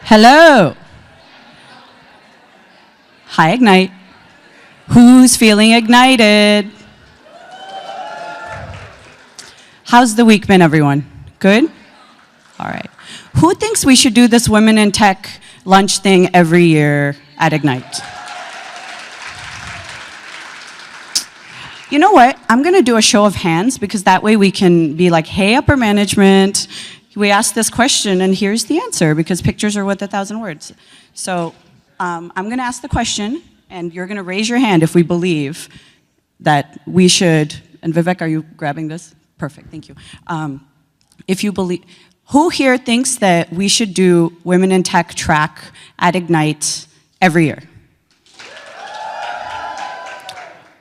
Hello. Hi, Ignite. Who's feeling ignited? How's the week been, everyone? Good? All right. Who thinks we should do this Women in Tech lunch thing every year at Ignite? You know what? I'm going to do a show of hands because that way we can be like, hey, upper management, we asked this question and here's the answer because pictures are worth 1,000 words. So I'm going to ask the question and you're going to raise your hand if we believe that we should, and Vivek, are you grabbing this? Perfect, thank you. If you believe, who here thinks that we should do Women in Tech track at Ignite every year?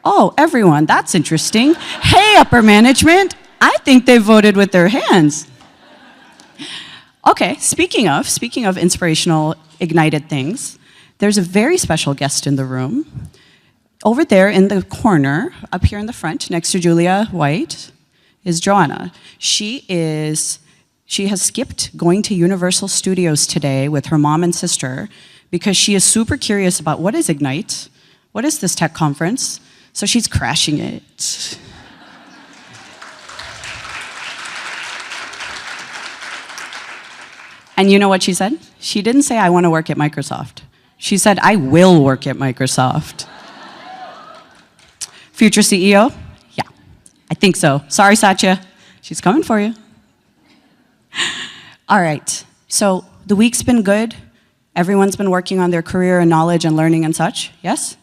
Oh, everyone, that's interesting. Hey, upper management, I think they voted with their hands. Okay, speaking of inspirational, ignited things, there's a very special guest in the room. Over there in the corner, up here in the front, next to Julia White, is Joanna. She has skipped going to Universal Studios today with her mom and sister because she is super curious about what is Ignite, what is this tech conference, so she's crashing it. And you know what she said? She didn't say, I want to work at Microsoft. She said, I will work at Microsoft. Future CEO? Yeah, I think so. Sorry, Satya. She's coming for you. All right, so the week's been good. Everyone's been working on their career and knowledge and learning and such, yes?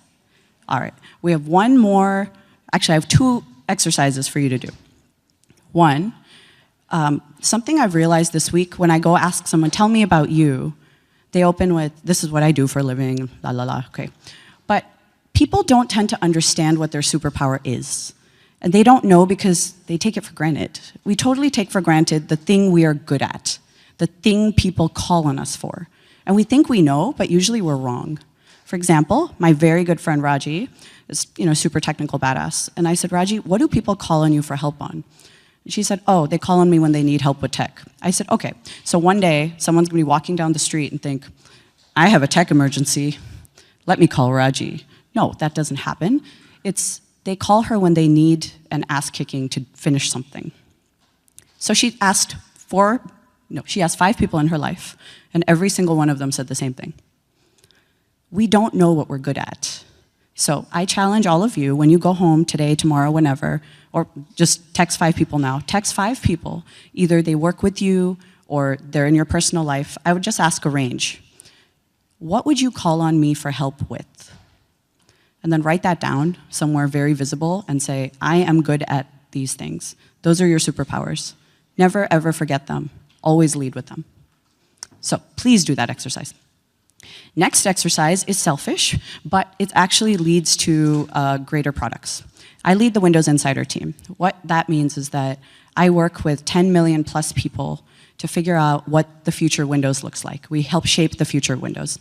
All right, we have one more, actually I have two exercises for you to do. One, something I've realized this week when I go ask someone, tell me about you, they open with, this is what I do for a living, la la la, okay. But people don't tend to understand what their superpower is. And they don't know because they take it for granted. We totally take for granted the thing we are good at, the thing people call on us for. And we think we know, but usually we're wrong. For example, my very good friend Raji is, super technical badass. And I said, Raji, what do people call on you for help on? She said, oh, they call on me when they need help with tech. I said, okay, so one day, someone's gonna be walking down the street and think, I have a tech emergency, let me call Raji. No, that doesn't happen. They call her when they need an ass kicking to finish something. So she asked 5 people in her life, and every single one of them said the same thing. We don't know what we're good at. So I challenge all of you, when you go home today, tomorrow, whenever, or just text 5 people now, text 5 people. Either they work with you or they're in your personal life. I would just ask a range. What would you call on me for help with? And then write that down somewhere very visible and say, I am good at these things. Those are your superpowers. Never, ever forget them. Always lead with them. So please do that exercise. Next exercise is selfish, but it actually leads to greater products. I lead the Windows Insider team. What that means is that I work with 10 million plus people to figure out what the future Windows looks like. We help shape the future Windows.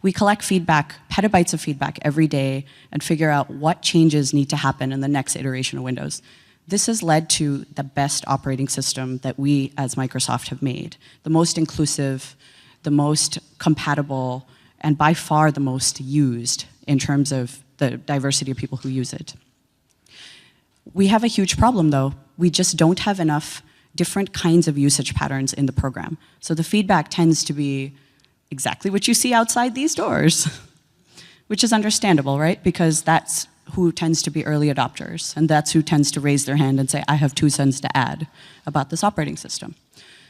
We collect feedback, petabytes of feedback every day, and figure out what changes need to happen in the next iteration of Windows. This has led to the best operating system that we as Microsoft have made. The most inclusive, the most compatible, and by far the most used in terms of the diversity of people who use it. We have a huge problem though. We just don't have enough different kinds of usage patterns in the program. So the feedback tends to be exactly what you see outside these doors, which is understandable, right? Because that's who tends to be early adopters, and that's who tends to raise their hand and say, I have 2 cents to add about this operating system.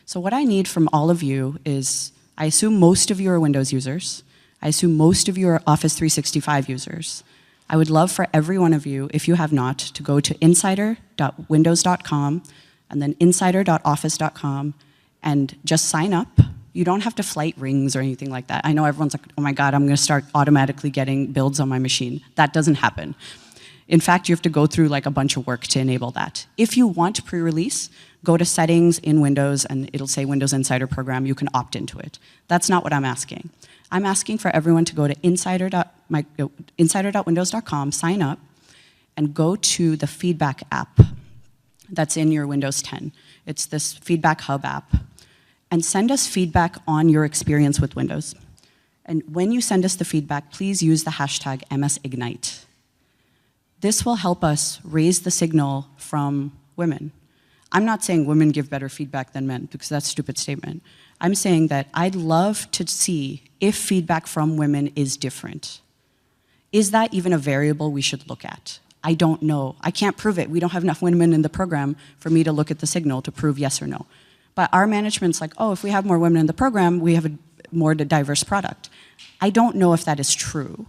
So what I need from all of you is, I assume most of you are Windows users. I assume most of you are Office 365 users. I would love for every one of you, if you have not, to go to insider.windows.com and then insider.office.com and just sign up. You don't have to flight rings or anything like that. I know everyone's like, oh my God, I'm gonna start automatically getting builds on my machine. That doesn't happen. In fact, you have to go through like a bunch of work to enable that. If you want pre-release, go to settings in Windows and it'll say Windows Insider Program, you can opt into it. That's not what I'm asking. I'm asking for everyone to go to insider.windows.com, sign up, and go to the feedback app that's in your Windows 10. It's this feedback hub app. and send us feedback on your experience with Windows. And when you send us the feedback, please use the hashtag MSIgnite. This will help us raise the signal from women. I'm not saying women give better feedback than men, because that's a stupid statement. I'm saying that I'd love to see if feedback from women is different. Is that even a variable we should look at? I don't know. I can't prove it. We don't have enough women in the program for me to look at the signal to prove yes or no. But our management's like, oh, if we have more women in the program, we have a more diverse product. I don't know if that is true.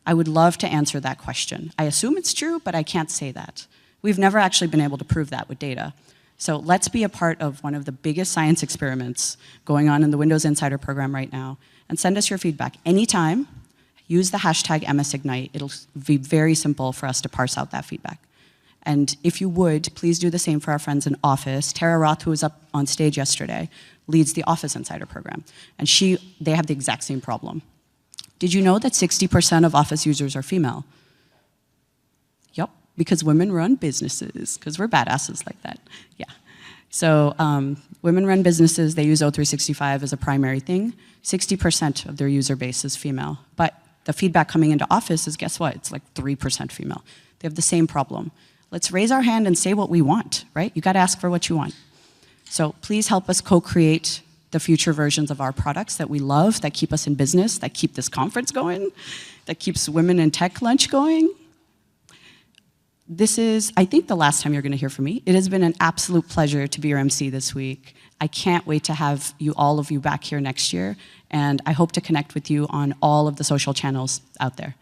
I would love to answer that question. I assume it's true, but I can't say that. We've never actually been able to prove that with data. So let's be a part of one of the biggest science experiments going on in the Windows Insider program right now, and send us your feedback anytime. Use the hashtag MSIgnite. It'll be very simple for us to parse out that feedback. And if you would, please do the same for our friends in Office. Tara Roth, who was up on stage yesterday, leads the Office Insider program. And they have the exact same problem. Did you know that 60% of Office users are female? Yep, because women run businesses, because we're badasses like that. Yeah. So women run businesses, they use O365 as a primary thing. 60% of their user base is female. But the feedback coming into Office is, guess what? It's like 3% female. They have the same problem. Let's raise our hand and say what we want, right? You gotta ask for what you want. So please help us co-create the future versions of our products that we love, that keep us in business, that keep this conference going, that keeps Women in Tech Lunch going. This is, I think, the last time you're gonna hear from me. It has been an absolute pleasure to be your MC this week. I can't wait to have all of you back here next year, and I hope to connect with you on all of the social channels out there.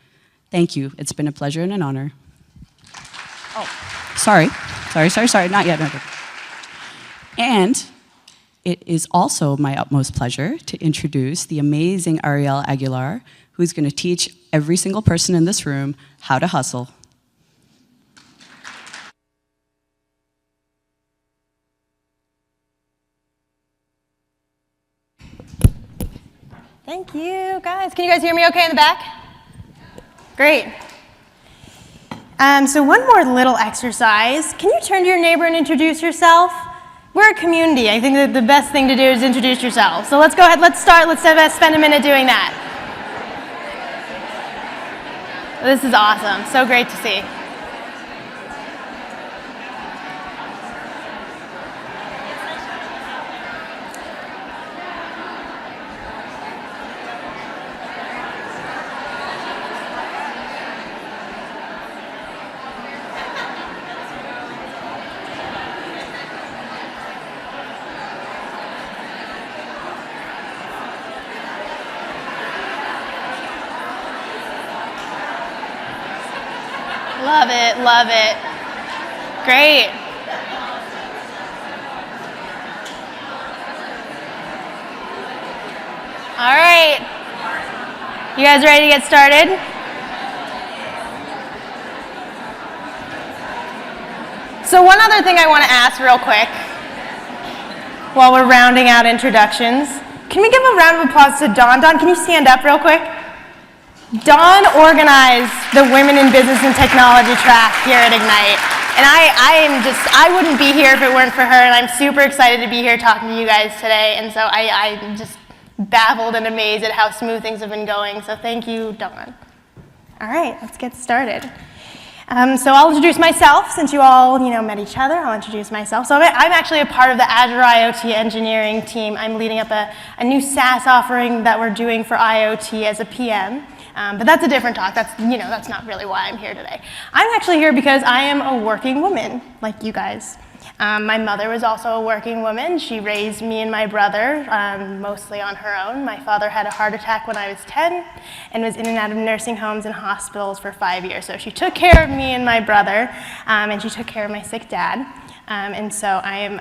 Thank you, it's been a pleasure and an honor. Oh, sorry, not yet. And it is also my utmost pleasure to introduce the amazing Ariel Aguilar, who's gonna teach every single person in this room how to hustle. Thank you, guys. Can you guys hear me okay in the back? Great. So one more little exercise. Can you turn to your neighbor and introduce yourself? We're a community. I think that the best thing to do is introduce yourself. So let's go ahead, let's start. Let's spend a minute doing that. This is awesome. So great to see. Love it, love it. Great. All right. You guys ready to get started? So one other thing I want to ask real quick while we're rounding out introductions. Can we give a round of applause to Dawn? Dawn, can you stand up real quick? Dawn organized the Women in Business and Technology track here at Ignite. And I wouldn't be here if it weren't for her, and I'm super excited to be here talking to you guys today. And so I'm just baffled and amazed at how smooth things have been going. So thank you, Dawn. All right, let's get started. So I'll introduce myself, since you all met each other. I'll introduce myself. So I'm actually a part of the Azure IoT engineering team. I'm leading up a new SaaS offering that we're doing for IoT as a PM. But that's a different talk. That's not really why I'm here today. I'm actually here because I am a working woman, like you guys. My mother was also a working woman. She raised me and my brother mostly on her own. My father had a heart attack when I was 10 and was in and out of nursing homes and hospitals for 5 years. So she took care of me and my brother, and she took care of my sick dad. And so I am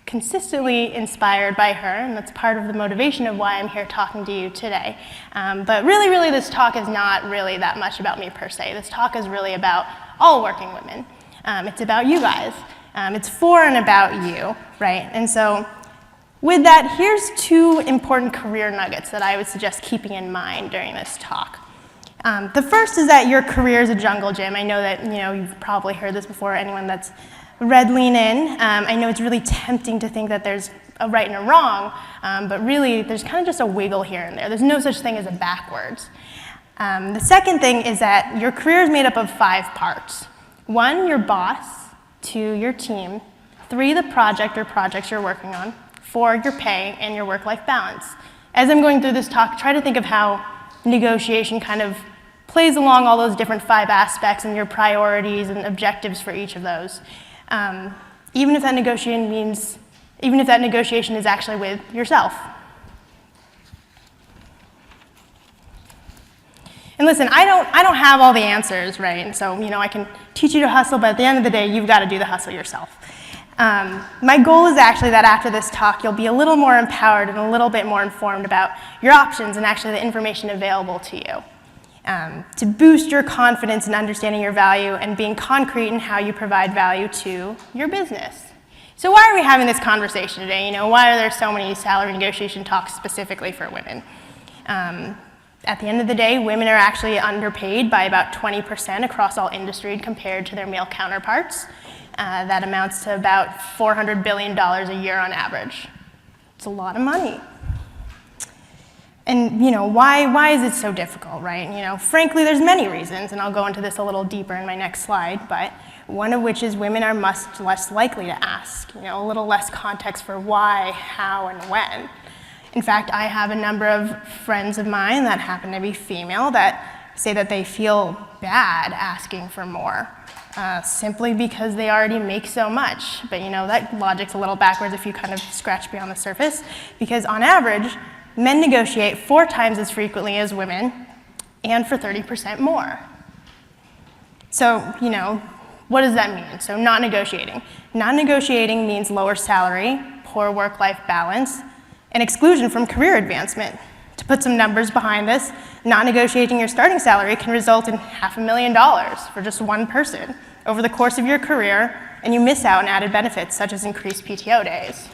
consistently inspired by her, and that's part of the motivation of why I'm here talking to you today. But really, this talk is not really that much about me per se. This talk is really about all working women. It's about you guys. It's for and about you, right? And so with that, here's two important career nuggets that I would suggest keeping in mind during this talk. The first is that your career is a jungle gym. I know that you've probably heard this before, anyone that's read Lean In. I know it's really tempting to think that there's a right and a wrong, but really there's kind of just a wiggle here and there. There's no such thing as a backwards. The second thing is that your career is made up of 5 parts. 1, your boss. 2, your team. 3, the project or projects you're working on. 4, your pay and your work-life balance. As I'm going through this talk, try to think of how negotiation kind of plays along all those different 5 aspects and your priorities and objectives for each of those. Even if that negotiation is actually with yourself. And listen, I don't have all the answers, right? And so, I can teach you to hustle, but at the end of the day, you've got to do the hustle yourself. My goal is actually that after this talk, you'll be a little more empowered and a little bit more informed about your options and actually the information available to you. To boost your confidence in understanding your value and being concrete in how you provide value to your business. So why are we having this conversation today? Why are there so many salary negotiation talks specifically for women? At the end of the day, women are actually underpaid by about 20% across all industries compared to their male counterparts. That amounts to about $400 billion a year on average. It's a lot of money. And why is it so difficult, right? Frankly, there's many reasons, and I'll go into this a little deeper in my next slide, but one of which is women are much less likely to ask, a little less context for why, how, and when. In fact, I have a number of friends of mine that happen to be female that say that they feel bad asking for more, simply because they already make so much. But that logic's a little backwards if you kind of scratch beyond the surface, because on average, men negotiate 4 times as frequently as women and for 30% more. So, what does that mean? So not negotiating. Not negotiating means lower salary, poor work-life balance, and exclusion from career advancement. To put some numbers behind this, not negotiating your starting salary can result in $500,000 for just one person over the course of your career, and you miss out on added benefits such as increased PTO days.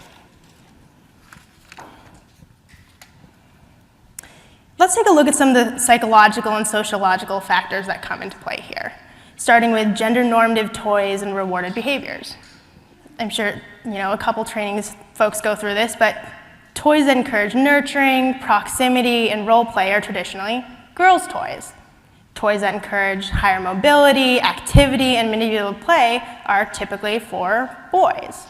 Let's take a look at some of the psychological and sociological factors that come into play here, starting with gender normative toys and rewarded behaviors. I'm sure a couple trainings folks go through this, but toys that encourage nurturing, proximity, and role play are traditionally girls' toys. Toys that encourage higher mobility, activity, and manipulative play are typically for boys.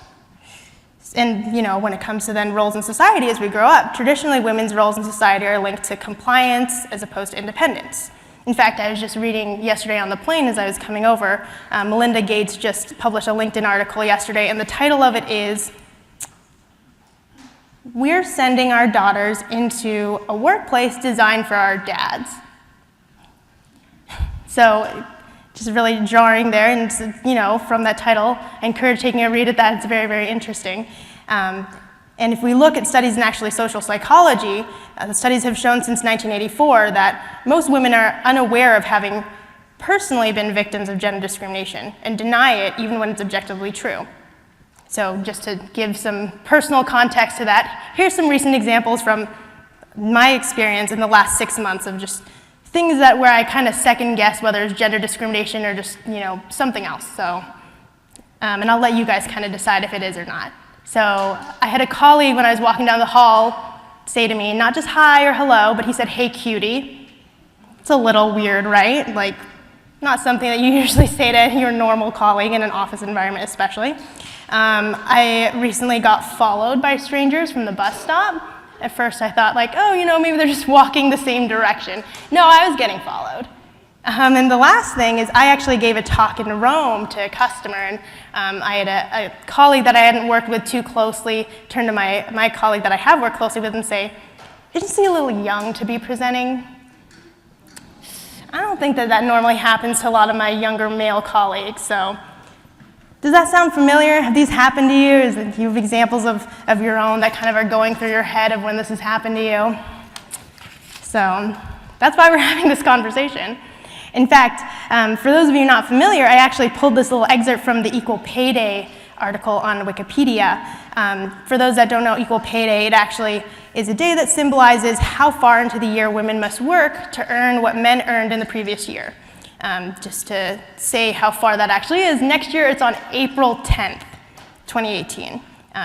And when it comes to then roles in society as we grow up, traditionally women's roles in society are linked to compliance as opposed to independence. In fact, I was just reading yesterday on the plane as I was coming over, Melinda Gates just published a LinkedIn article yesterday, and the title of it is, "We're sending our daughters into a workplace designed for our dads." So just really jarring there, and from that title, I encourage taking a read at that. It's very, very interesting. And if we look at studies in actually social psychology, the studies have shown since 1984 that most women are unaware of having personally been victims of gender discrimination and deny it even when it's objectively true. So just to give some personal context to that, here's some recent examples from my experience in the last 6 months of just things where I kind of second guess whether it's gender discrimination or just something else. So, and I'll let you guys kind of decide if it is or not. So I had a colleague when I was walking down the hall say to me, not just hi or hello, but he said, "Hey cutie." It's a little weird, right? Like, not something that you usually say to your normal colleague in an office environment especially. I recently got followed by strangers from the bus stop. At first I thought maybe they're just walking the same direction. No, I was getting followed. And the last thing is I actually gave a talk in Rome to a customer, and I had a colleague that I hadn't worked with too closely turn to my colleague that I have worked closely with and say, "Isn't he a little young to be presenting?" I don't think that normally happens to a lot of my younger male colleagues, so. Does that sound familiar? Have these happened to you? Do you have examples of your own that kind of are going through your head of when this has happened to you? So that's why we're having this conversation. In fact, for those of you not familiar, I actually pulled this little excerpt from the Equal Pay Day article on Wikipedia. For those that don't know Equal Pay Day, it actually is a day that symbolizes how far into the year women must work to earn what men earned in the previous year. Just to say how far that actually is, next year it's on April 10th, 2018,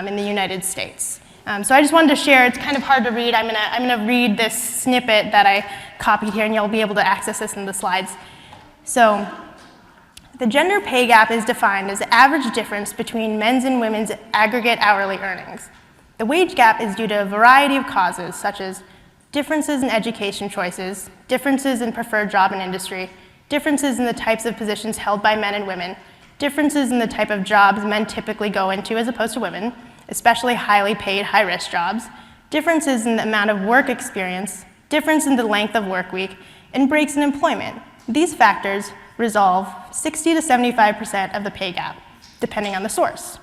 in the United States. So I just wanted to share. It's kind of hard to read. I'm gonna read this snippet that I copied here, and you'll be able to access this in the slides. So the gender pay gap is defined as the average difference between men's and women's aggregate hourly earnings. The wage gap is due to a variety of causes, such as differences in education choices, differences in preferred job and industry, differences in the types of positions held by men and women, differences in the type of jobs men typically go into as opposed to women, especially highly paid, high-risk jobs, differences in the amount of work experience, difference in the length of work week, and breaks in employment. These factors resolve 60 to 75% of the pay gap, depending on the source.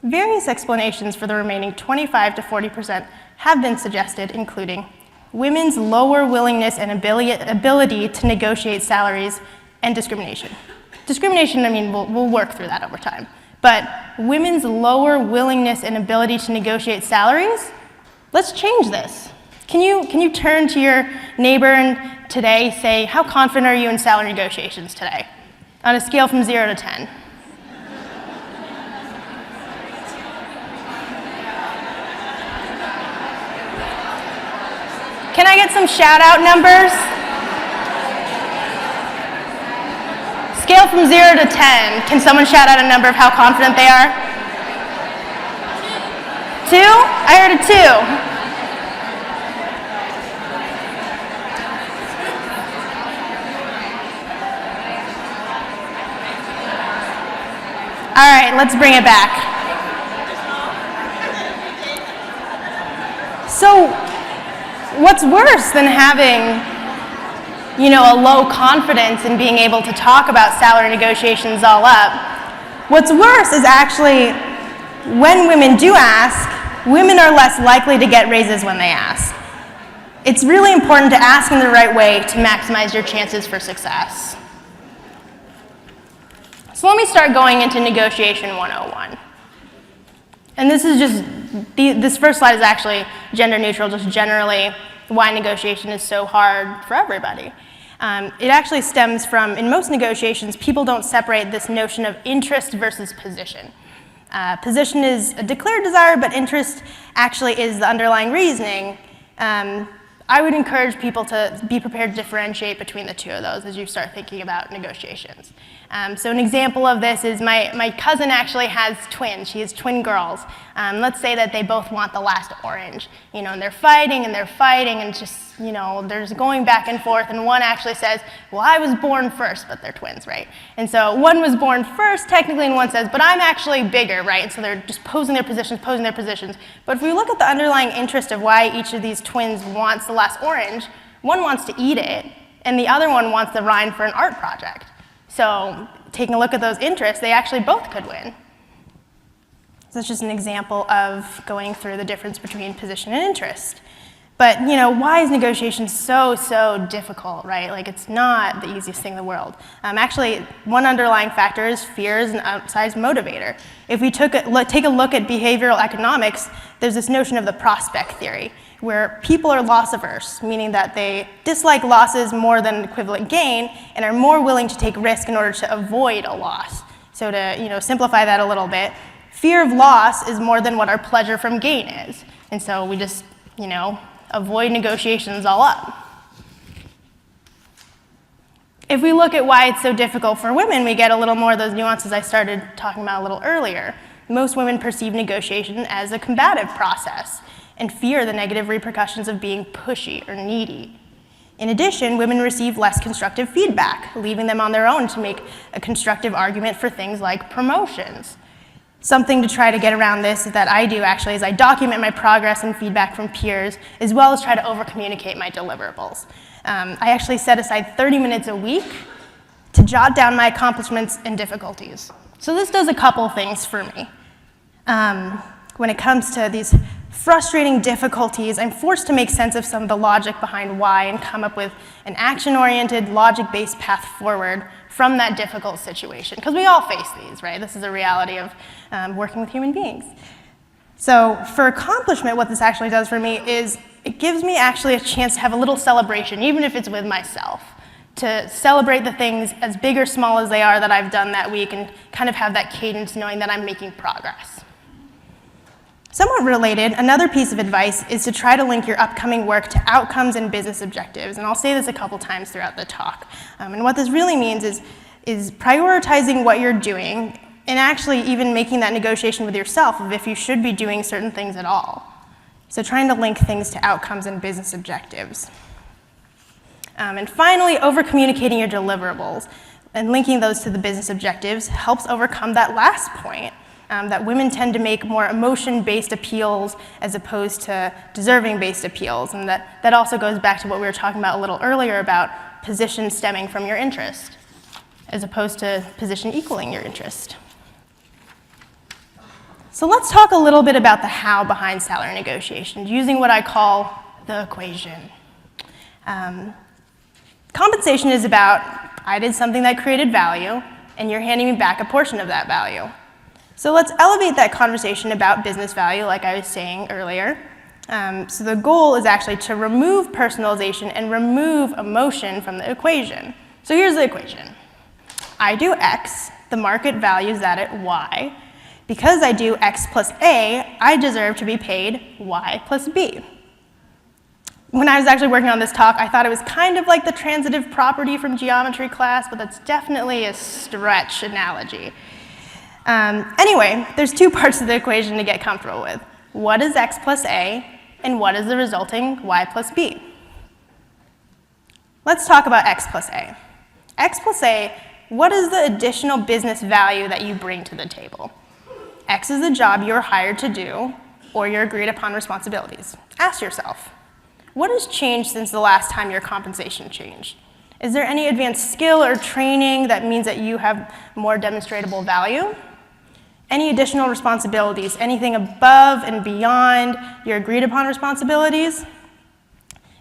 Various explanations for the remaining 25 to 40% have been suggested, including women's lower willingness and ability to negotiate salaries and discrimination. Discrimination, I mean, we'll work through that over time. But women's lower willingness and ability to negotiate salaries, let's change this. Can you turn to your neighbor and today say, how confident are you in salary negotiations today? On a scale from 0 to 10. Can I get some shout out numbers? Scale from 0 to 10. Can someone shout out a number of how confident they are? 2? I heard a 2. All right, let's bring it back. So, what's worse than having, a low confidence in being able to talk about salary negotiations all up? What's worse is actually when women do ask, women are less likely to get raises when they ask. It's really important to ask in the right way to maximize your chances for success. So let me start going into negotiation 101. And this is just, this first slide is actually gender neutral, just generally why negotiation is so hard for everybody. It actually stems from, in most negotiations, people don't separate this notion of interest versus position. Position is a declared desire, but interest actually is the underlying reasoning. I would encourage people to be prepared to differentiate between the two of those as you start thinking about negotiations. So an example of this is my cousin actually has twins. She has twin girls. Let's say that they both want the last orange, and they're fighting and just, there's going back and forth, and one actually says, well, I was born first, but they're twins, right? And so one was born first technically, and one says, but I'm actually bigger, right? And so they're just posing their positions. But if we look at the underlying interest of why each of these twins wants the last orange, one wants to eat it, and the other one wants the rind for an art project. So taking a look at those interests, they actually both could win. So that's just an example of going through the difference between position and interest. But, why is negotiation so difficult, right? Like, it's not the easiest thing in the world. Actually, one underlying factor is fear is an outsized motivator. If we take a look at behavioral economics, there's this notion of the prospect theory, where people are loss averse, meaning that they dislike losses more than equivalent gain and are more willing to take risk in order to avoid a loss. So to, simplify that a little bit, fear of loss is more than what our pleasure from gain is. And so we just, avoid negotiations all up. If we look at why it's so difficult for women, we get a little more of those nuances I started talking about a little earlier. Most women perceive negotiation as a combative process and fear the negative repercussions of being pushy or needy. In addition, women receive less constructive feedback, leaving them on their own to make a constructive argument for things like promotions. Something to try to get around this that I do actually is I document my progress and feedback from peers, as well as try to over-communicate my deliverables. I actually set aside 30 minutes a week to jot down my accomplishments and difficulties. So this does a couple things for me. When it comes to these frustrating difficulties, I'm forced to make sense of some of the logic behind why and come up with an action-oriented, logic-based path forward from that difficult situation. Because we all face these, right? This is a reality of working with human beings. So for accomplishment, what this actually does for me is it gives me actually a chance to have a little celebration, even if it's with myself, to celebrate the things as big or small as they are that I've done that week and kind of have that cadence knowing that I'm making progress. Somewhat related, another piece of advice is to try to link your upcoming work to outcomes and business objectives. And I'll say this a couple times throughout the talk. And what this really means is prioritizing what you're doing and actually even making that negotiation with yourself of if you should be doing certain things at all. So trying to link things to outcomes and business objectives. And finally, over-communicating your deliverables and linking those to the business objectives helps overcome that last point, that women tend to make more emotion-based appeals as opposed to deserving-based appeals. And that also goes back to what we were talking about a little earlier about position stemming from your interest, as opposed to position equaling your interest. So let's talk a little bit about the how behind salary negotiations, using what I call the equation. Compensation is about, I did something that created value, and you're handing me back a portion of that value. So let's elevate that conversation about business value, like I was saying earlier. So the goal is actually to remove personalization and remove emotion from the equation. So here's the equation. I do X, the market values that at Y. Because I do X plus A, I deserve to be paid Y plus B. When I was actually working on this talk, I thought it was kind of like the transitive property from geometry class, but that's definitely a stretch analogy. Anyway, there's two parts of the equation to get comfortable with. What is X plus A, and what is the resulting Y plus B? Let's talk about X plus A. X plus A, what is the additional business value that you bring to the table? X is the job you're hired to do, or your agreed upon responsibilities. Ask yourself, what has changed since the last time your compensation changed? Is there any advanced skill or training that means that you have more demonstrable value? Any additional responsibilities, anything above and beyond your agreed upon responsibilities?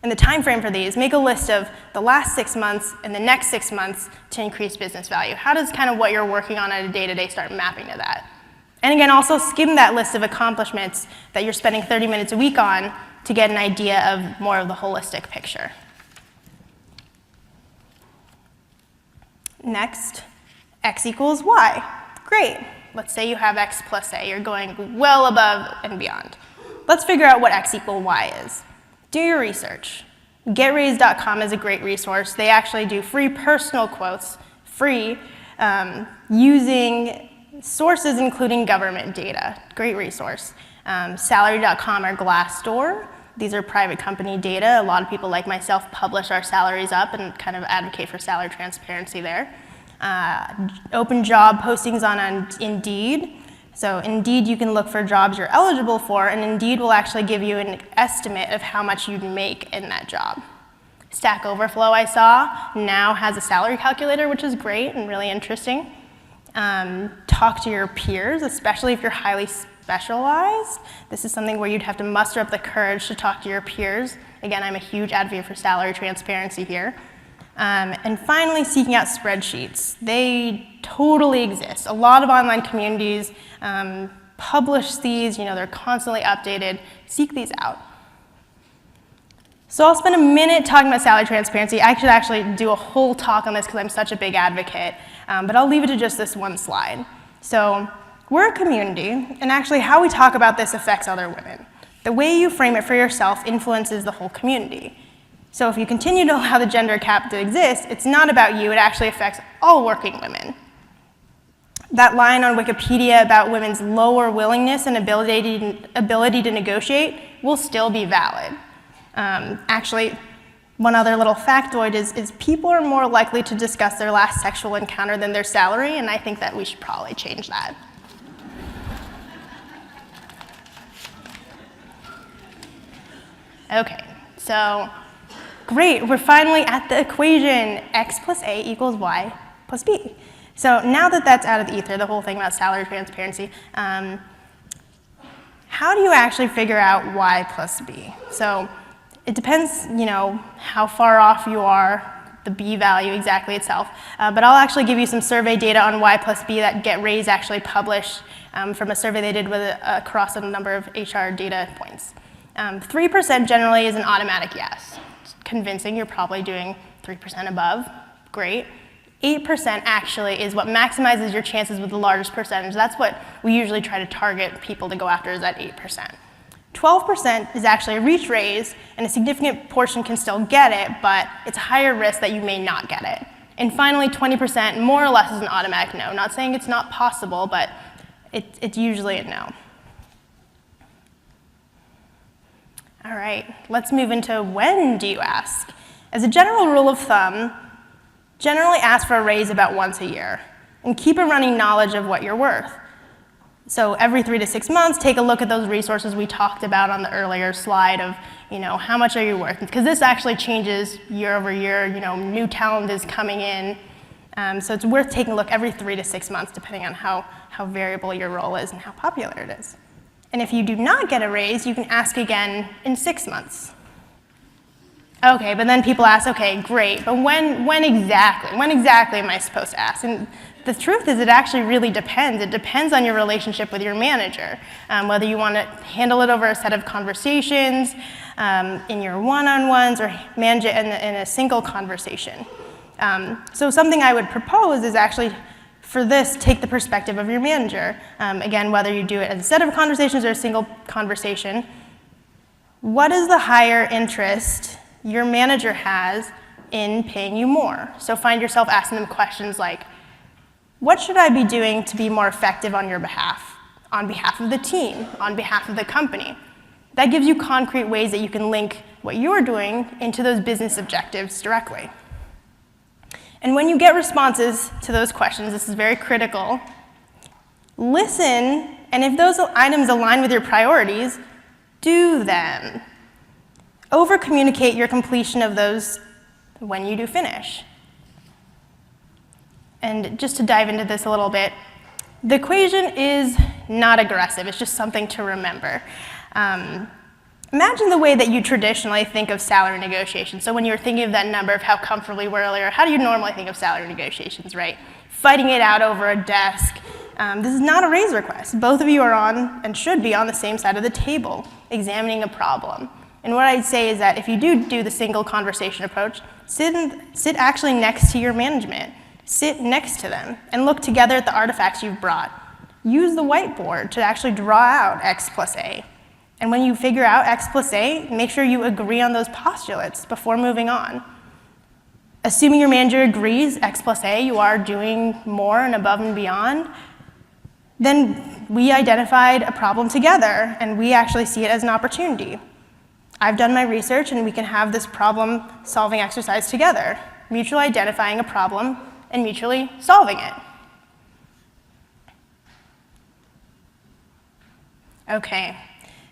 And the time frame for these, make a list of the last 6 months and the next 6 months to increase business value. How does kind of what you're working on at a day-to-day start mapping to that? And again, also skim that list of accomplishments that you're spending 30 minutes a week on to get an idea of more of the holistic picture. Next, X equals Y. Great. Let's say you have X plus A. You're going well above and beyond. Let's figure out what X equal Y is. Do your research. GetRaise.com is a great resource. They actually do free personal quotes, free, using sources including government data. Great resource. Salary.com or Glassdoor. These are private company data. A lot of people like myself publish our salaries up and kind of advocate for salary transparency there. Open job postings on Indeed. So Indeed, you can look for jobs you're eligible for, and Indeed will actually give you an estimate of how much you'd make in that job. Stack Overflow, I saw, now has a salary calculator, which is great and really interesting. Talk to your peers, especially if you're highly specialized. This is something where you'd have to muster up the courage to talk to your peers. Again, I'm a huge advocate for salary transparency here. And finally, seeking out spreadsheets. They totally exist. A lot of online communities publish these. They're constantly updated. Seek these out. So I'll spend a minute talking about salary transparency. I could actually do a whole talk on this because I'm such a big advocate, but I'll leave it to just this one slide. So we're a community, and actually how we talk about this affects other women. The way you frame it for yourself influences the whole community. So if you continue to allow the gender gap to exist, it's not about you, it actually affects all working women. That line on Wikipedia about women's lower willingness and ability to negotiate will still be valid. Actually, one other little factoid is people are more likely to discuss their last sexual encounter than their salary, and I think that we should probably change that. Okay, so great, we're finally at the equation, X plus A equals Y plus B. So now that that's out of the ether, the whole thing about salary transparency, how do you actually figure out Y plus B? So it depends, how far off you are, the B value exactly itself. But I'll actually give you some survey data on Y plus B that GetRaise actually published from a survey they did across a number of HR data points. 3% generally is an automatic yes. It's convincing, you're probably doing 3% above, great. 8% actually is what maximizes your chances with the largest percentage. That's what we usually try to target people to go after, is that 8%. 12% is actually a reach raise, and a significant portion can still get it, but it's a higher risk that you may not get it. And finally, 20% more or less is an automatic no. Not saying it's not possible, but it's usually a no. All right, let's move into when do you ask. As a general rule of thumb, generally ask for a raise about once a year, and keep a running knowledge of what you're worth. So every 3 to 6 months, take a look at those resources we talked about on the earlier slide of, how much are you worth? Because this actually changes year over year. New talent is coming in. So it's worth taking a look every 3 to 6 months, depending on how variable your role is and how popular it is. And if you do not get a raise, you can ask again in 6 months. Okay, but then people ask, okay, great, but when exactly am I supposed to ask? And the truth is, it actually really depends. It depends on your relationship with your manager, whether you want to handle it over a set of conversations, in your one-on-ones, or manage it in a single conversation. So something I would propose is actually, for this, take the perspective of your manager. Again, whether you do it as a set of conversations or a single conversation, what is the higher interest your manager has in paying you more? So find yourself asking them questions like, what should I be doing to be more effective on your behalf, on behalf of the team, on behalf of the company? That gives you concrete ways that you can link what you're doing into those business objectives directly. And when you get responses to those questions, this is very critical, listen, and if those items align with your priorities, do them. Over-communicate your completion of those when you do finish. And just to dive into this a little bit, the equation is not aggressive. It's just something to remember. Imagine the way that you traditionally think of salary negotiations. So when you're thinking of that number of how comfortable you were earlier, how do you normally think of salary negotiations, right? Fighting it out over a desk. This is not a raise request. Both of you are on, and should be, on the same side of the table, examining a problem. And what I'd say is that if you do the single conversation approach, sit actually next to your management. Sit next to them and look together at the artifacts you've brought. Use the whiteboard to actually draw out X plus A. And when you figure out X plus A, make sure you agree on those postulates before moving on. Assuming your manager agrees X plus A, you are doing more and above and beyond, then we identified a problem together, and we actually see it as an opportunity. I've done my research, and we can have this problem-solving exercise together, mutually identifying a problem and mutually solving it. Okay,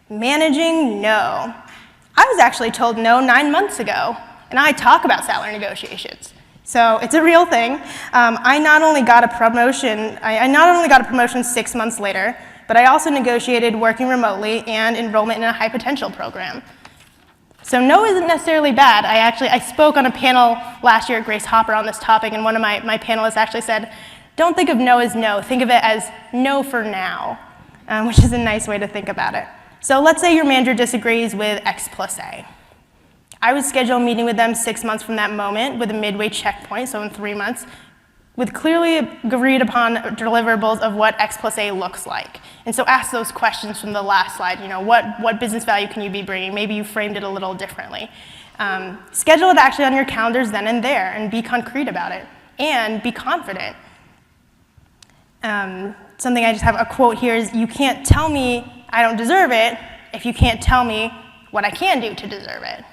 managing no. I was actually told no 9 months ago, and I talk about salary negotiations. So it's a real thing. I not only got a promotion 6 months later, but I also negotiated working remotely and enrollment in a high potential program. So no isn't necessarily bad. I spoke on a panel last year at Grace Hopper on this topic, and one of my panelists actually said, don't think of no as no, think of it as no for now, which is a nice way to think about it. So let's say your manager disagrees with X plus A. I would schedule a meeting with them 6 months from that moment with a midway checkpoint, so in 3 months, with clearly agreed upon deliverables of what X plus A looks like. And so ask those questions from the last slide. What business value can you be bringing? Maybe you framed it a little differently. Schedule it actually on your calendars then and there, and be concrete about it, and be confident. Something I just have a quote here is, you can't tell me I don't deserve it if you can't tell me what I can do to deserve it.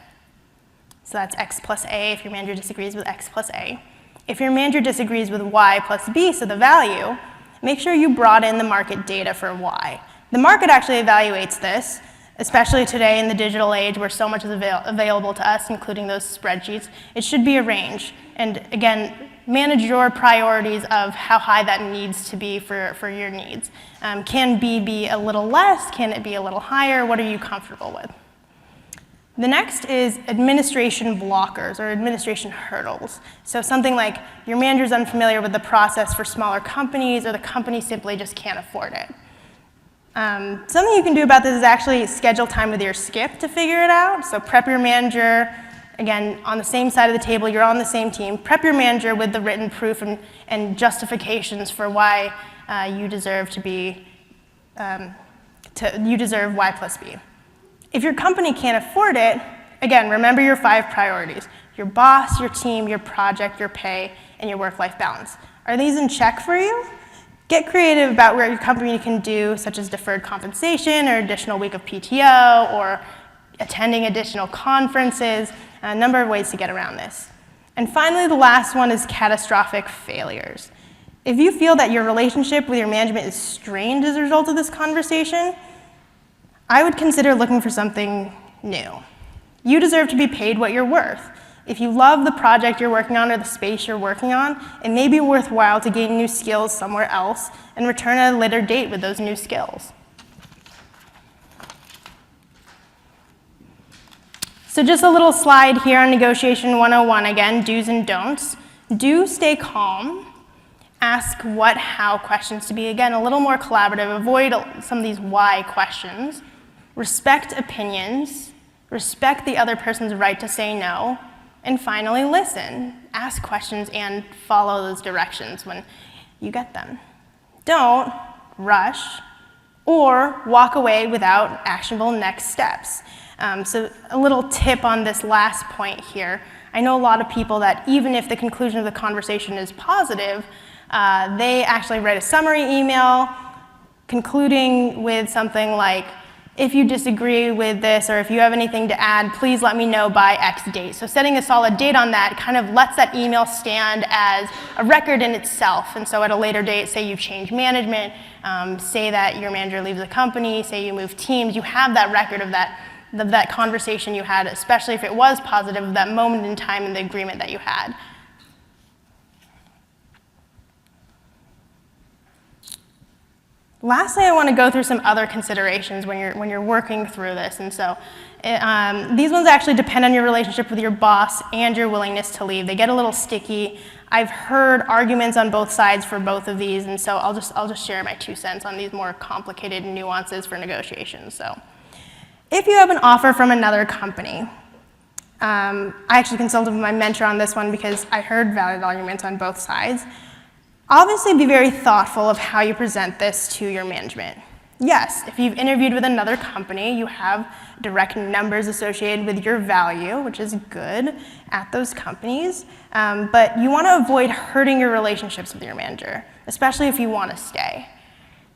So that's X plus A if your manager disagrees with X plus A. If your manager disagrees with Y plus B, so the value, make sure you brought in the market data for Y. The market actually evaluates this, especially today in the digital age where so much is available to us, including those spreadsheets. It should be a range. And again, manage your priorities of how high that needs to be for your needs. Can B be a little less? Can it be a little higher? What are you comfortable with? The next is administration blockers or administration hurdles. So something like your manager's unfamiliar with the process for smaller companies, or the company simply just can't afford it. Something you can do about this is actually schedule time with your skip to figure it out. So prep your manager again, on the same side of the table, you're on the same team. Prep your manager with the written proof and justifications for why you deserve to be, you deserve Y plus B. If your company can't afford it, again, remember your 5 priorities: your boss, your team, your project, your pay, and your work-life balance. Are these in check for you? Get creative about what your company can do, such as deferred compensation or additional week of PTO or attending additional conferences, a number of ways to get around this. And finally, the last one is catastrophic failures. If you feel that your relationship with your management is strained as a result of this conversation, I would consider looking for something new. You deserve to be paid what you're worth. If you love the project you're working on or the space you're working on, it may be worthwhile to gain new skills somewhere else and return at a later date with those new skills. So just a little slide here on Negotiation 101 again, do's and don'ts. Do stay calm. Ask what, how questions to be, again, a little more collaborative. Avoid some of these why questions. Respect opinions. Respect the other person's right to say no. And finally, listen. Ask questions and follow those directions when you get them. Don't rush or walk away without actionable next steps. So a little tip on this last point here. I know a lot of people that even if the conclusion of the conversation is positive, they actually write a summary email concluding with something like, if you disagree with this or if you have anything to add, please let me know by X date. So setting a solid date on that kind of lets that email stand as a record in itself. And so at a later date, say you change management, say that your manager leaves the company, say you move teams, you have that record of that conversation you had, especially if it was positive, of that moment in time in the agreement that you had. Lastly, I want to go through some other considerations when you're working through this. And so these ones actually depend on your relationship with your boss and your willingness to leave. They get a little sticky. I've heard arguments on both sides for both of these, and so I'll just share my 2 cents on these more complicated nuances for negotiations. So if you have an offer from another company, I actually consulted with my mentor on this one because I heard valid arguments on both sides. Obviously, be very thoughtful of how you present this to your management. Yes, if you've interviewed with another company, you have direct numbers associated with your value, which is good at those companies, but you want to avoid hurting your relationships with your manager, especially if you want to stay.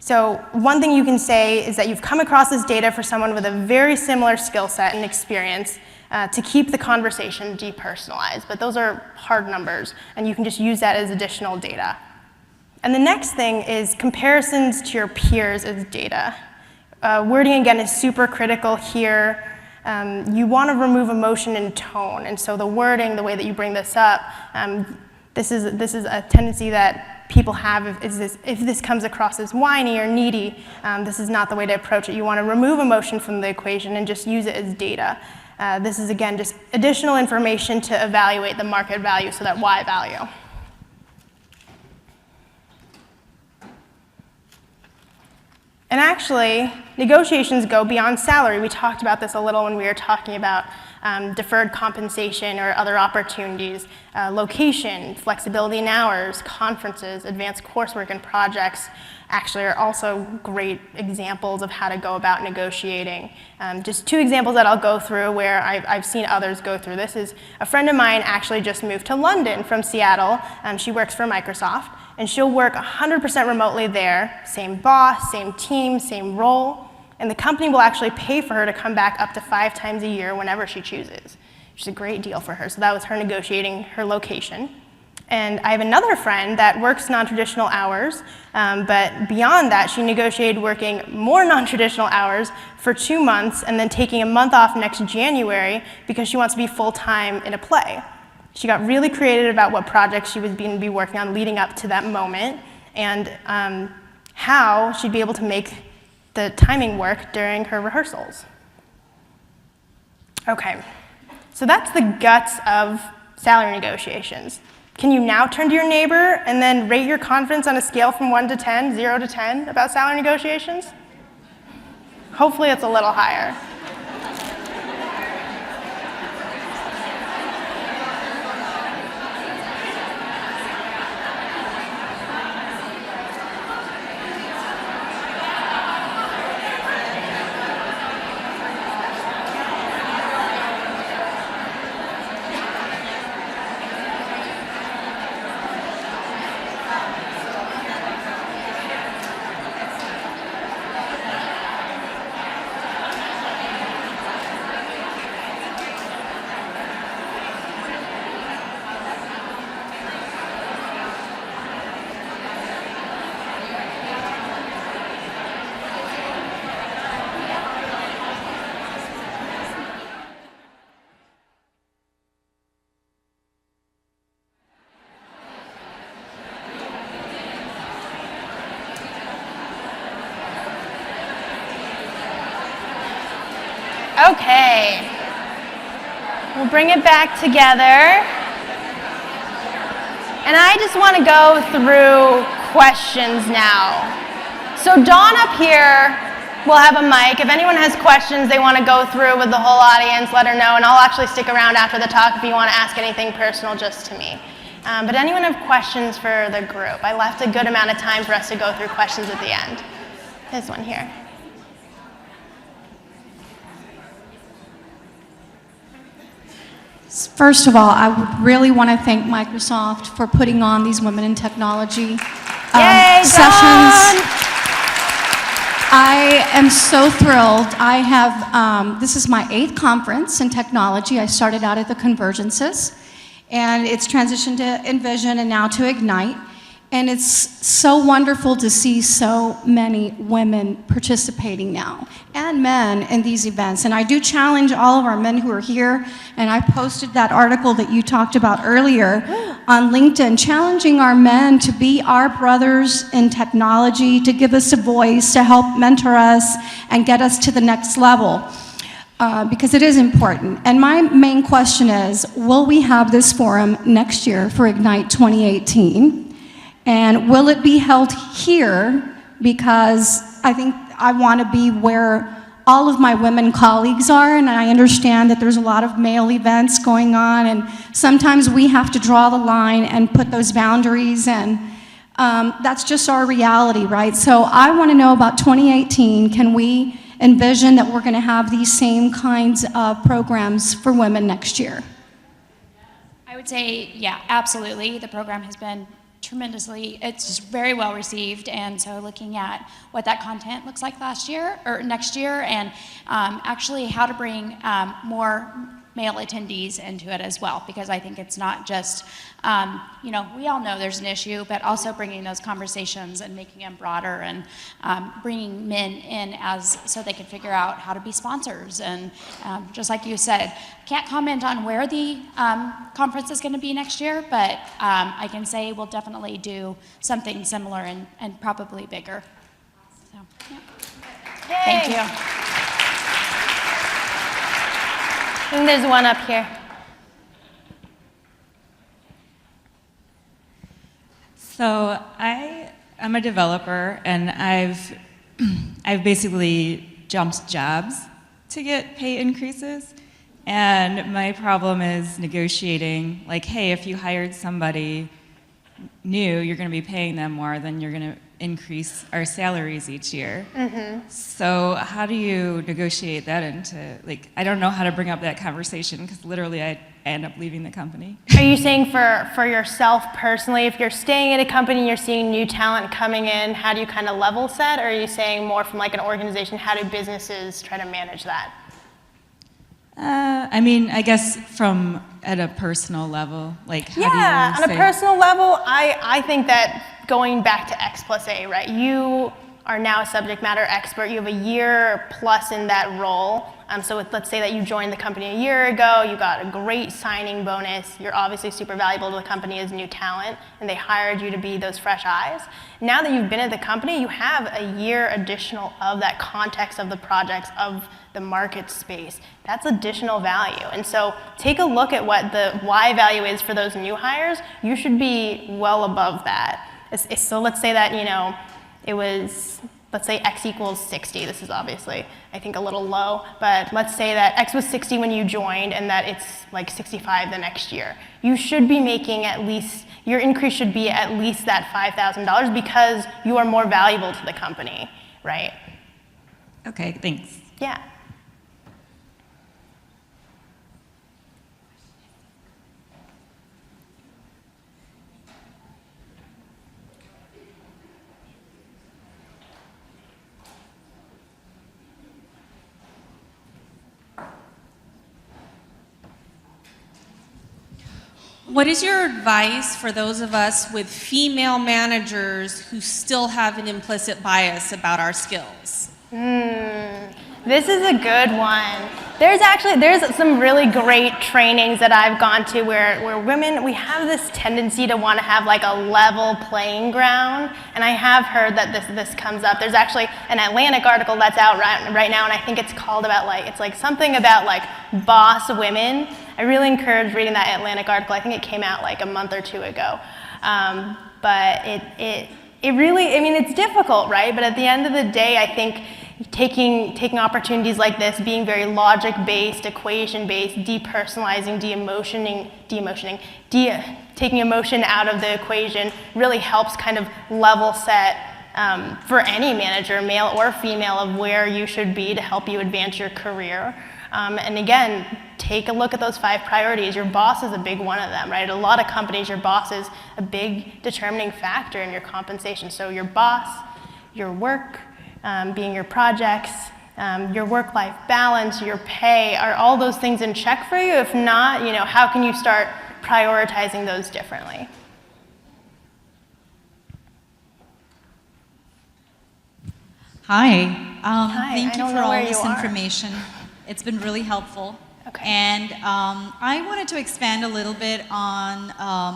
So one thing you can say is that you've come across this data for someone with a very similar skill set and experience to keep the conversation depersonalized, but those are hard numbers, and you can just use that as additional data. And the next thing is comparisons to your peers as data. Wording, again, is super critical here. You want to remove emotion and tone, and so the wording, the way that you bring this up, this is a tendency that people have if this comes across as whiny or needy, this is not the way to approach it. You want to remove emotion from the equation and just use it as data. This is, again, just additional information to evaluate the market value, so that Y value. And actually, negotiations go beyond salary. We talked about this a little when we were talking about deferred compensation or other opportunities, location, flexibility in hours, conferences, advanced coursework, and projects actually are also great examples of how to go about negotiating. Just 2 examples that I'll go through where I've seen others go through this is a friend of mine actually just moved to London from Seattle. She works for Microsoft, and she'll work 100% remotely there, same boss, same team, same role, and the company will actually pay for her to come back up to 5 times a year whenever she chooses, which is a great deal for her. So that was her negotiating her location. And I have another friend that works non-traditional hours, but beyond that, she negotiated working more non-traditional hours for 2 months and then taking a month off next January because she wants to be full-time in a play. She got really creative about what projects she was going to be working on leading up to that moment and how she'd be able to make the timing work during her rehearsals. Okay, so that's the guts of salary negotiations. Can you now turn to your neighbor and then rate your confidence on a scale from 1 to 10, 0 to 10, about salary negotiations? Hopefully it's a little higher. Okay. We'll bring it back together. And I just want to go through questions now. So Dawn up here will have a mic. If anyone has questions they want to go through with the whole audience, let her know, and I'll actually stick around after the talk if you want to ask anything personal just to me. But anyone have questions for the group? I left a good amount of time for us to go through questions at the end. There's one here. First of all, I would really want to thank Microsoft for putting on these Women in Technology sessions. I am so thrilled. I have, this is my 8th conference in technology. I started out at the Convergences, and it's transitioned to Envision and now to Ignite. And it's so wonderful to see so many women participating now, and men in these events. And I do challenge all of our men who are here, and I posted that article that you talked about earlier on LinkedIn, challenging our men to be our brothers in technology, to give us a voice, to help mentor us and get us to the next level. Because it is important. And my main question is, will we have this forum next year for Ignite 2018? And will it be held here? Because I think I want to be where all of my women colleagues are, and I understand that there's a lot of male events going on, and sometimes we have to draw the line and put those boundaries, and that's just our reality, right? So I want to know about 2018. Can we envision that we're going to have these same kinds of programs for women next year? I would say, yeah, absolutely. The program has been tremendously, it's just very well received, and so looking at what that content looks like last year or next year, and actually how to bring more male attendees into it as well, because I think it's not just, you know, we all know there's an issue, but also bringing those conversations and making them broader, and bringing men in as so they can figure out how to be sponsors. And just like you said, can't comment on where the conference is going to be next year, but I can say we'll definitely do something similar and probably bigger. So, yeah. Thank you. I think there's one up here. So I'm a developer, and I've basically jumped jobs to get pay increases, and my problem is negotiating. Like, hey, if you hired somebody new, you're going to be paying them more, then you're going to increase our salaries each year. Mm-hmm. So how do you negotiate that into, like, I don't know how to bring up that conversation, because literally I end up leaving the company. Are you saying for yourself personally, if you're staying at a company and you're seeing new talent coming in, how do you kind of level set? Or are you saying more from like an organization, how do businesses try to manage that? I mean, I guess from at a personal level, like how do you on a personal level, I think that going back to X+A, right? You are now a subject matter expert. You have a year plus in that role. So let's say that you joined the company a year ago, you got a great signing bonus, you're obviously super valuable to the company as new talent, and they hired you to be those fresh eyes. Now that you've been at the company, you have a year additional of that context of the projects, of the market space. That's additional value. And so take a look at what the Y value is for those new hires. You should be well above that. So let's say that, you know, it was, let's say X equals 60. This is obviously, I think, a little low, but let's say that X was 60 when you joined and that it's like 65 the next year. You should be making at least, your increase should be at least that $5,000 because you are more valuable to the company, right? Okay, thanks. Yeah. What is your advice for those of us with female managers who still have an implicit bias about our skills? This is a good one. There's some really great trainings that I've gone to where women, we have this tendency to want to have like a level playing ground, and I have heard that this comes up. There's actually an Atlantic article that's out right now, and I think it's called about it's like something about like boss women. I really encourage reading that Atlantic article. I think it came out like a month or two ago. But it really, I mean, it's difficult, right? But at the end of the day, I think taking opportunities like this, being very logic-based, equation-based, depersonalizing, taking emotion out of the equation really helps kind of level set for any manager, male or female, of where you should be to help you advance your career. And again, take a look at those 5 priorities. Your boss is a big one of them, right? A lot of companies, your boss is a big determining factor in your compensation. So your boss, your work, being your projects, your work-life balance, your pay, are all those things in check for you? If not, how can you start prioritizing those differently? Hi. Hi, Thank I you don't for know all where this you are. information. It's been really helpful. Okay. And I wanted to expand a little bit on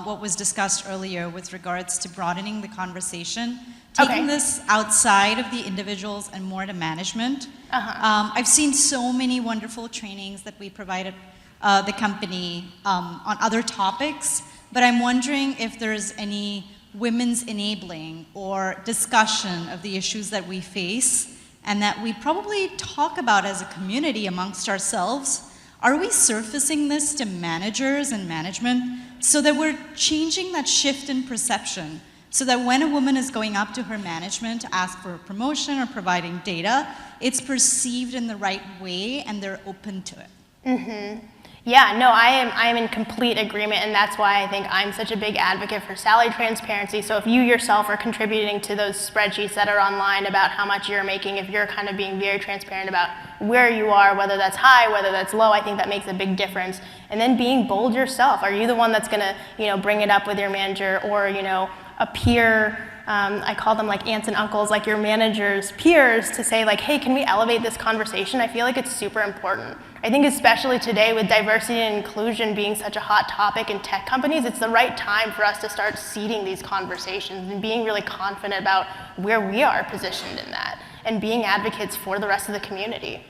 what was discussed earlier with regards to broadening the conversation, taking this outside of the individuals and more to management. I've seen so many wonderful trainings that we provided the company on other topics, but I'm wondering if there's any women's enabling or discussion of the issues that we face and that we probably talk about as a community amongst ourselves. Are we surfacing this to managers and management so that we're changing that shift in perception, so that when a woman is going up to her management to ask for a promotion or providing data, it's perceived in the right way and they're open to it? Mm-hmm. Yeah, no, I am in complete agreement, and that's why I think I'm such a big advocate for salary transparency. So if you yourself are contributing to those spreadsheets that are online about how much you're making, if you're kind of being very transparent about where you are, whether that's high, whether that's low, I think that makes a big difference. And then being bold yourself. Are you the one that's gonna, bring it up with your manager, or, a peer? I call them like aunts and uncles, like your manager's peers, to say like, hey, can we elevate this conversation? I feel like it's super important. I think especially today with diversity and inclusion being such a hot topic in tech companies, it's the right time for us to start seeding these conversations and being really confident about where we are positioned in that and being advocates for the rest of the community.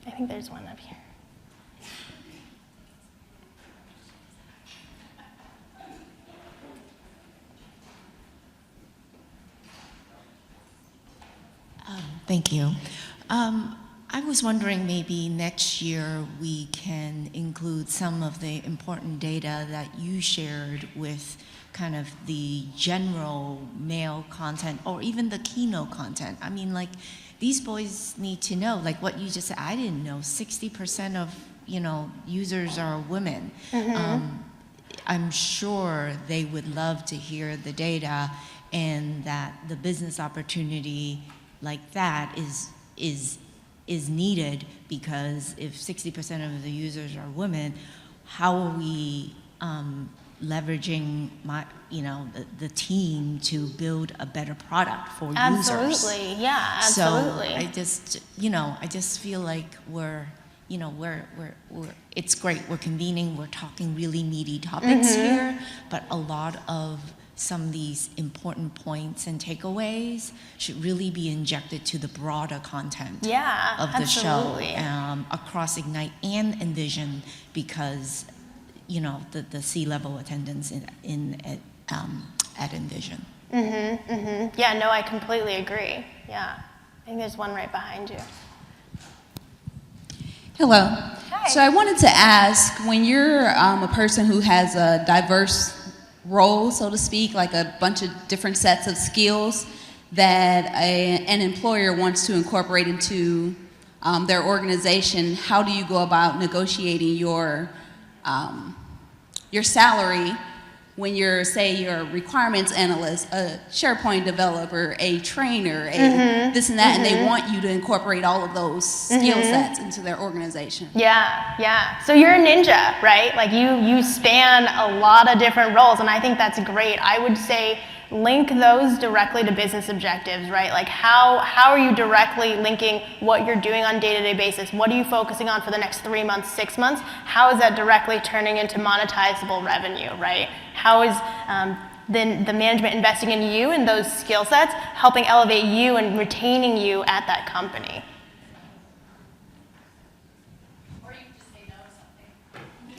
I think there's one up here. Thank you. I was wondering maybe next year we can include some of the important data that you shared with kind of the general male content or even the keynote content. I mean, like, these boys need to know, like what you just said, I didn't know 60% of, users are women. Mm-hmm. I'm sure they would love to hear the data, and that the business opportunity like that is needed, because if 60% of the users are women, how are we leveraging the team to build a better product for users? Absolutely, yeah, absolutely. So I just feel like we're it's great. We're convening. We're talking really meaty topics here, but a lot of some of these important points and takeaways should really be injected to the broader content of the show across Ignite and Envision, because the C-level attendance at Envision. Yeah, no, I completely agree. Yeah, I think there's one right behind you. Hello. Hi. So I wanted to ask, when you're a person who has a diverse role, so to speak, like a bunch of different sets of skills that an employer wants to incorporate into their organization, how do you go about negotiating your salary when you're, say, you're a requirements analyst, a SharePoint developer, a trainer, a this and that, and they want you to incorporate all of those skill sets into their organization. Yeah, yeah. So you're a ninja, right? Like you span a lot of different roles, and I think that's great. I would say link those directly to business objectives, right? Like how are you directly linking what you're doing on a day-to-day basis? What are you focusing on for the next 3 months, 6 months? How is that directly turning into monetizable revenue, right? How is then the management investing in you and those skill sets helping elevate you and retaining you at that company?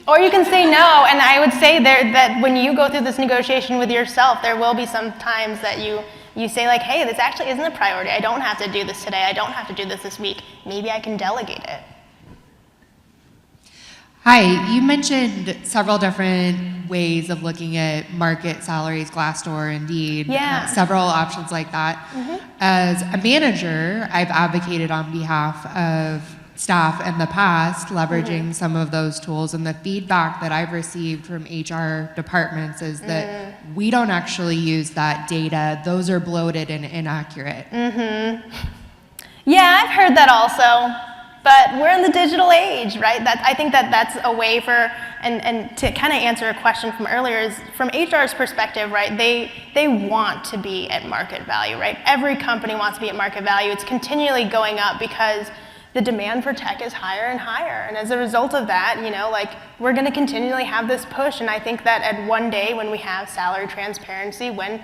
Or you can say no, and I would say that when you go through this negotiation with yourself, there will be some times that you say like, hey, this actually isn't a priority. I don't have to do this today. I don't have to do this week. Maybe I can delegate it. Hi, you mentioned several different ways of looking at market salaries, Glassdoor, Indeed, several options like that. As a manager, I've advocated on behalf of staff in the past, leveraging some of those tools, and the feedback that I've received from HR departments is that we don't actually use that data. Those are bloated and inaccurate. Yeah, I've heard that also, but we're in the digital age, right? I think that's a way for, and to kind of answer a question from earlier is, from HR's perspective, right, they want to be at market value, right? Every company wants to be at market value. It's continually going up because the demand for tech is higher and higher. And as a result of that, like we're gonna continually have this push. And I think that at one day when we have salary transparency, when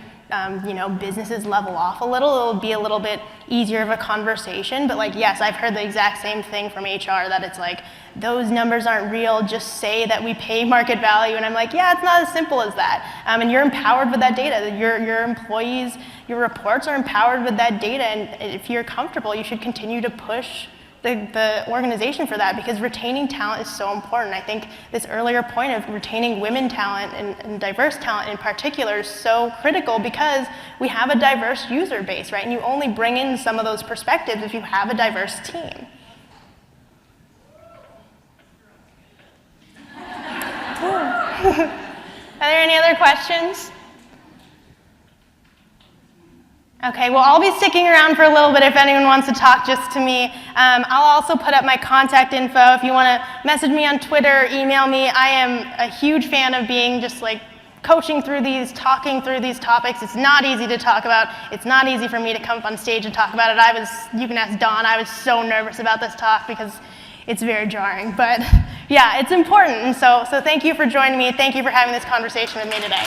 businesses level off a little, it'll be a little bit easier of a conversation. But like, yes, I've heard the exact same thing from HR, that it's like, those numbers aren't real, just say that we pay market value. And I'm like, yeah, it's not as simple as that. And you're empowered with that data. Your employees, your reports are empowered with that data. And if you're comfortable, you should continue to push the organization for that, because retaining talent is so important. I think this earlier point of retaining women talent and diverse talent in particular is so critical, because we have a diverse user base, right? And you only bring in some of those perspectives if you have a diverse team. Are there any other questions? Okay, well, I'll be sticking around for a little bit if anyone wants to talk just to me. I'll also put up my contact info if you want to message me on Twitter, email me. I am a huge fan of being just like coaching through these, talking through these topics. It's not easy to talk about. It's not easy for me to come up on stage and talk about it. You can ask Dawn, I was so nervous about this talk because it's very jarring. But yeah, it's important. And so thank you for joining me. Thank you for having this conversation with me today.